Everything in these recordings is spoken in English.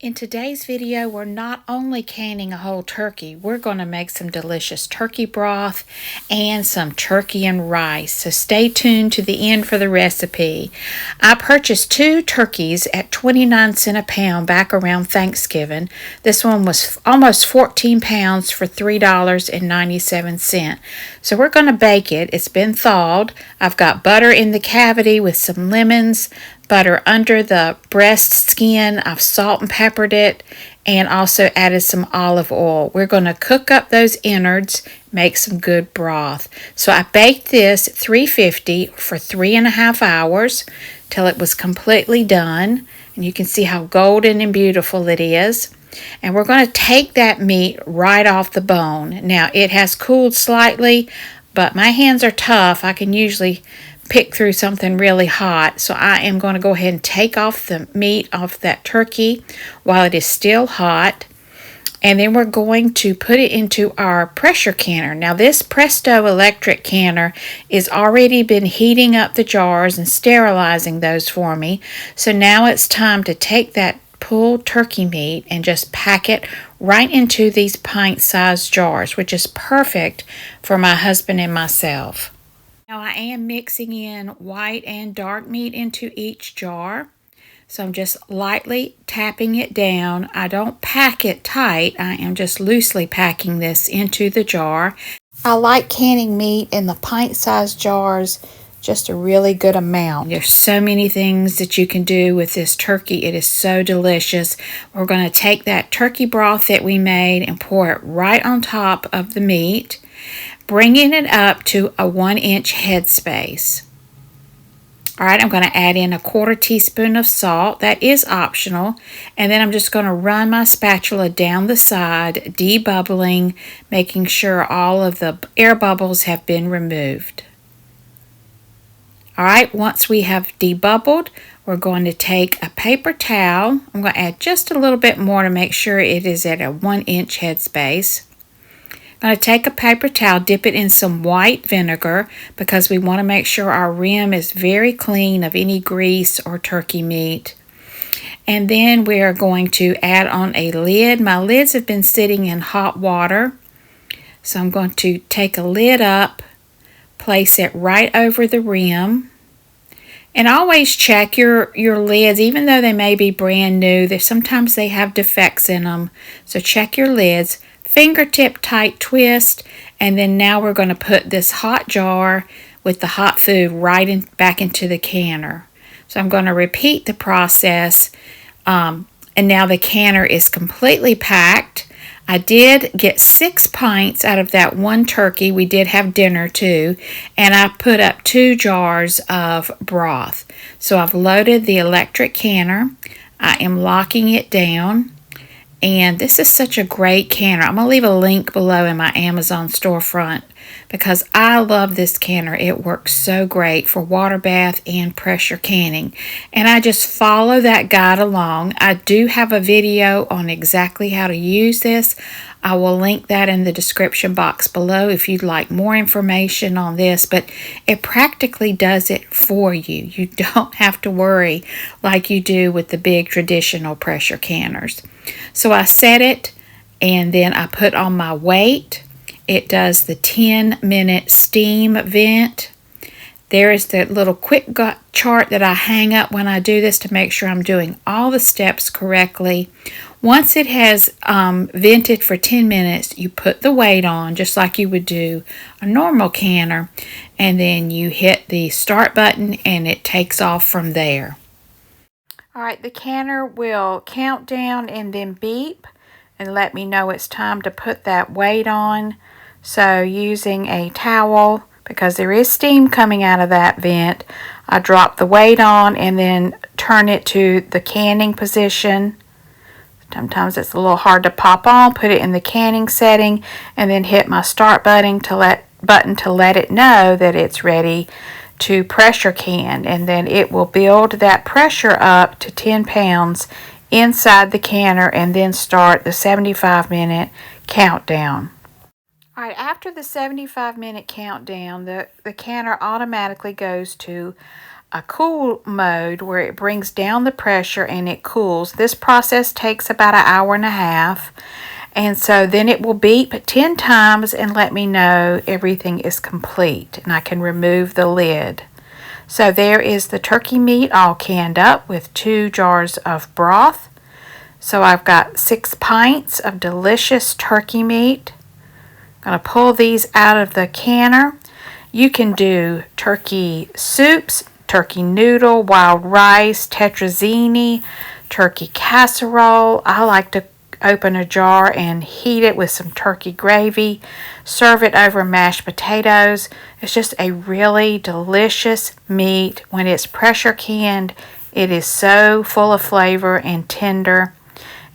In today's video, we're not only canning a whole turkey, we're going to make some delicious turkey broth and some turkey and rice. So stay tuned to the end for the recipe. I purchased 2 turkeys at 29 cents a pound back around Thanksgiving. This one was almost 14 pounds for $3.97. So we're going to bake it. It's been thawed. I've got butter in the cavity with some lemons, butter under the breast skin. I've salt and peppered it and also added some olive oil. We're going to cook up those innards, make some good broth. So I baked this at 350 for 3.5 hours till it was completely done. And you can see how golden and beautiful it is. And we're going to take that meat right off the bone. Now it has cooled slightly, but my hands are tough. I can usually pick through something really hot. So I am going to go ahead and take off the meat off that turkey while it is still hot. And then we're going to put it into our pressure canner. Now this Presto electric canner is already been heating up the jars and sterilizing those for me. So now it's time to take that pulled turkey meat and just pack it right into these pint-sized jars, which is perfect for my husband and myself. Now I am mixing in white and dark meat into each jar. So I'm just lightly tapping it down. I don't pack it tight. I am just loosely packing this into the jar. I like canning meat in the pint-sized jars, just a really good amount. There's so many things that you can do with this turkey. It is so delicious. We're going to take that turkey broth that we made and pour it right on top of the meat, bringing it up to a 1-inch headspace. All right, I'm going to add in a 1/4 teaspoon of salt. That is optional. And then I'm just going to run my spatula down the side, debubbling, making sure all of the air bubbles have been removed. All right, once we have debubbled, we're going to take a paper towel. I'm going to add just a little bit more to make sure it is at a 1-inch headspace. I'm going to take a paper towel, dip it in some white vinegar because we want to make sure our rim is very clean of any grease or turkey meat. And then we are going to add on a lid. My lids have been sitting in hot water. So I'm going to take a lid up, place it right over the rim. And always check your lids, even though they may be brand new. Sometimes they have defects in them. So check your lids. Fingertip tight twist, and then now we're going to put this hot jar with the hot food right back into the canner. So I'm going to repeat the process, and now the canner is completely packed. I did get 6 pints out of that one turkey. We did have dinner too, and I put up 2 jars of broth. So I've loaded the electric canner. I am locking it down. And this is such a great canner. I'm going to leave a link below in my Amazon storefront because I love this canner. It works so great for water bath and pressure canning. And I just follow that guide along. I do have a video on exactly how to use this. I will link that in the description box below if you'd like more information on this, but it practically does it for you. You don't have to worry like you do with the big traditional pressure canners. So I set it and then I put on my weight. It does the 10-minute steam vent. There is the little quick chart that I hang up when I do this to make sure I'm doing all the steps correctly. Once it has vented for 10 minutes, you put the weight on just like you would do a normal canner, and then you hit the start button and it takes off from there. All right, the canner will count down and then beep and let me know it's time to put that weight on. So using a towel, because there is steam coming out of that vent, I drop the weight on and then turn it to the canning position. Sometimes it's a little hard to pop on. Put it in the canning setting and then hit my start button to let it know that it's ready to pressure can, and then it will build that pressure up to 10 pounds inside the canner and then start the 75-minute countdown. All right, after the 75-minute countdown, the canner automatically goes to a cool mode where it brings down the pressure and it cools. This process takes about an hour and a half. And so then it will beep 10 times and let me know everything is complete, and I can remove the lid. So there is the turkey meat all canned up with 2 jars of broth. So I've got 6 pints of delicious turkey meat. I'm going to pull these out of the canner. You can do turkey soups, turkey noodle, wild rice, tetrazzini, turkey casserole. I like to open a jar and heat it with some turkey gravy. Serve it over mashed potatoes. It's just a really delicious meat. When it's pressure canned, it is so full of flavor and tender.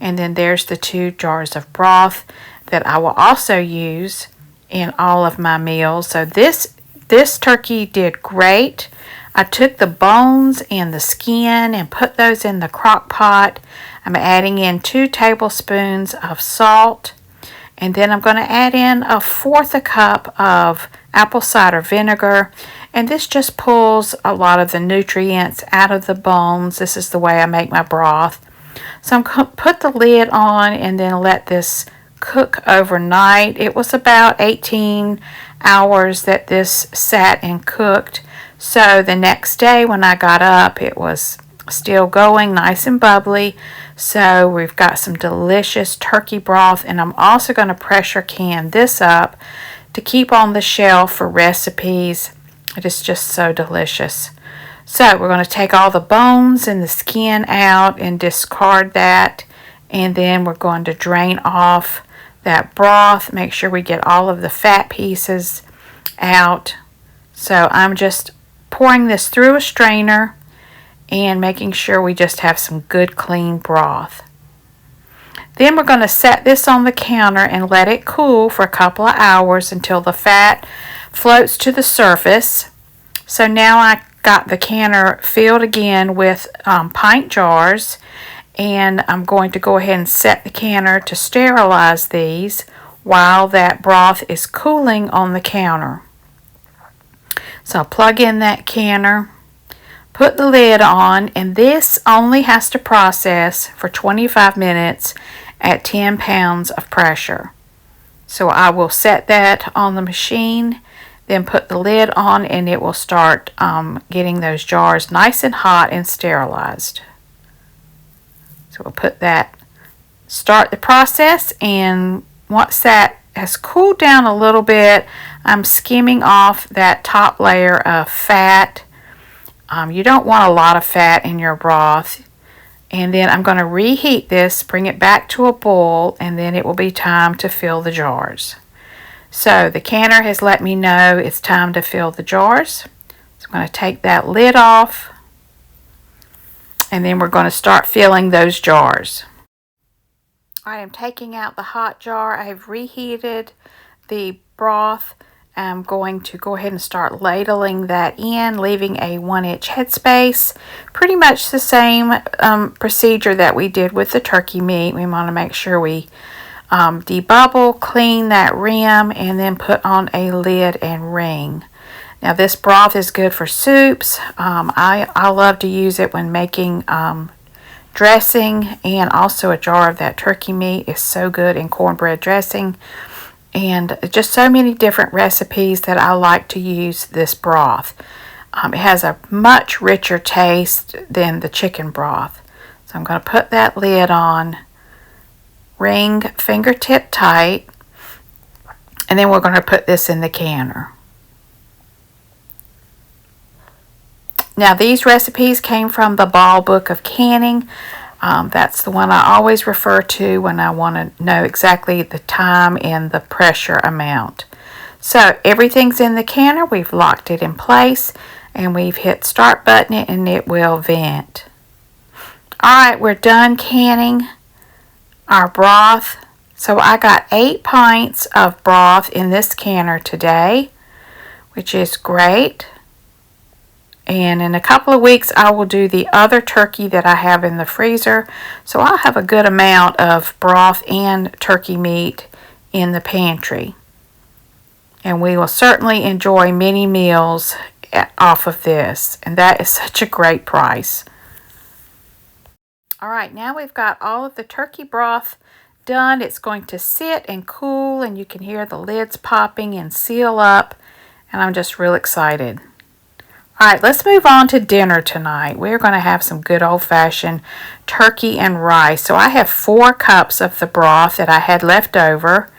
And then there's the 2 jars of broth that I will also use in all of my meals. So this turkey did great. I took the bones and the skin and put those in the crock pot. I'm adding in 2 tablespoons of salt, and then I'm going to add in 1/4 cup of apple cider vinegar, and this just pulls a lot of the nutrients out of the bones. This is the way I make my broth. So I'm going to put the lid on and then let this cook overnight. It was about 18 hours that this sat and cooked. So the next day when I got up, it was still going nice and bubbly. So we've got some delicious turkey broth, and I'm also going to pressure can this up to keep on the shelf for recipes. It is just so delicious. So we're going to take all the bones and the skin out and discard that, and then we're going to drain off that broth. Make sure we get all of the fat pieces out. So I'm just pouring this through a strainer and making sure we just have some good clean broth. Then we're going to set this on the counter and let it cool for a couple of hours until the fat floats to the surface. So now I got the canner filled again with pint jars, and I'm going to go ahead and set the canner to sterilize these while that broth is cooling on the counter. So I'll plug in that canner, put the lid on, and this only has to process for 25 minutes at 10 pounds of pressure. So I will set that on the machine, then put the lid on, and it will start getting those jars nice and hot and sterilized. So we'll put that, start the process, and once that has cooled down a little bit, I'm skimming off that top layer of fat. You don't want a lot of fat in your broth. And then I'm going to reheat this, bring it back to a boil, and then it will be time to fill the jars. So the canner has let me know it's time to fill the jars. So I'm going to take that lid off, and then we're going to start filling those jars. I am taking out the hot jar. I have reheated the broth. I'm going to go ahead and start ladling that in, leaving a 1-inch headspace. Pretty much the same procedure that we did with the turkey meat. We want to make sure we debubble, clean that rim, and then put on a lid and ring. Now this broth is good for soups. I love to use it when making dressing, and also a jar of that turkey meat is so good in cornbread dressing. And just so many different recipes that I like to use this broth. It has a much richer taste than the chicken broth. So I'm going to put that lid on, ring fingertip tight, and then we're going to put this in the canner. Now these recipes came from the Ball Book of Canning. That's the one I always refer to when I want to know exactly the time and the pressure amount. So everything's in the canner. We've locked it in place, and we've hit start button and it will vent. Alright, we're done canning our broth. So I got 8 pints of broth in this canner today, which is great. And in a couple of weeks, I will do the other turkey that I have in the freezer. So I'll have a good amount of broth and turkey meat in the pantry. And we will certainly enjoy many meals off of this, and that is such a great price. All right, now we've got all of the turkey broth done. It's going to sit and cool, and you can hear the lids popping and seal up, and I'm just real excited. All right, let's move on to dinner tonight. We're going to have some good old-fashioned turkey and rice. So I have 4 cups of the broth that I had left over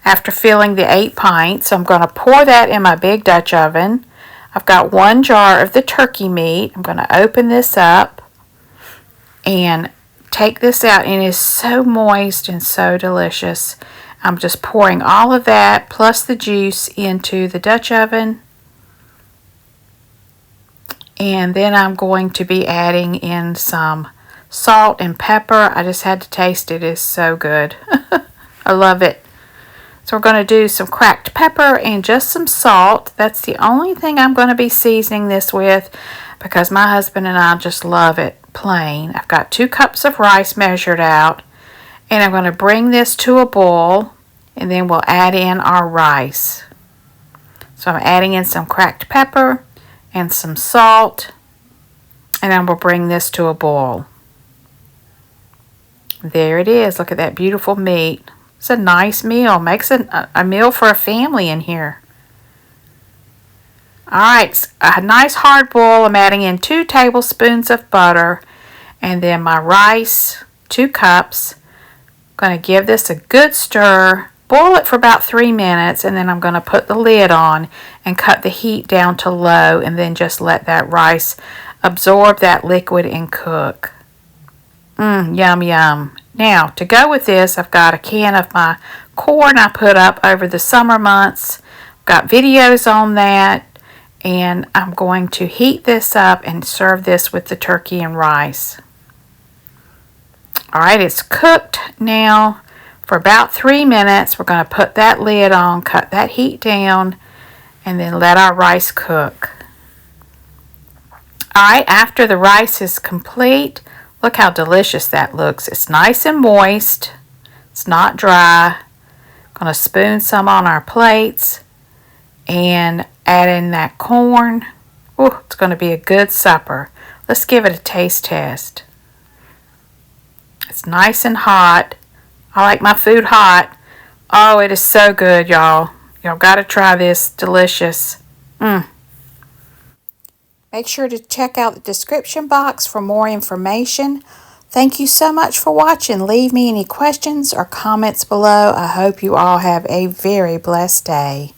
after filling the 8 pints. So I'm going to pour that in my big Dutch oven. I've got 1 jar of the turkey meat. I'm going to open this up and take this out, and it is so moist and so delicious. I'm just pouring all of that plus the juice into the Dutch oven. And then I'm going to be adding in some salt and pepper. I just had to taste it. It's so good. I love it. So we're going to do some cracked pepper and just some salt. That's the only thing I'm going to be seasoning this with because my husband and I just love it plain. I've got 2 cups of rice measured out, and I'm going to bring this to a boil, and then we'll add in our rice. So I'm adding in some cracked pepper and some salt, and then we'll bring this to a boil. There it is. Look at that beautiful meat. It's a nice meal. Makes a meal for a family in here. Alright, a nice hard boil. I'm adding in 2 tablespoons of butter, and then my rice, 2 cups. I'm going to give this a good stir. Boil it for about 3 minutes, and then I'm going to put the lid on and cut the heat down to low, and then just let that rice absorb that liquid and cook. Yum, yum. Now, to go with this, I've got a can of my corn I put up over the summer months. Got videos on that, and I'm going to heat this up and serve this with the turkey and rice. Alright, it's cooked now for about 3 minutes. We're going to put that lid on, cut that heat down, and then let our rice cook. Alright, after the rice is complete, look how delicious that looks. It's nice and moist. It's not dry. Going to spoon some on our plates and add in that corn. Ooh, it's going to be a good supper. Let's give it a taste test. It's nice and hot. I like my food hot. Oh, it is so good, y'all. Y'all got to try this. Delicious. Make sure to check out the description box for more information. Thank you so much for watching. Leave me any questions or comments below. I hope you all have a very blessed day.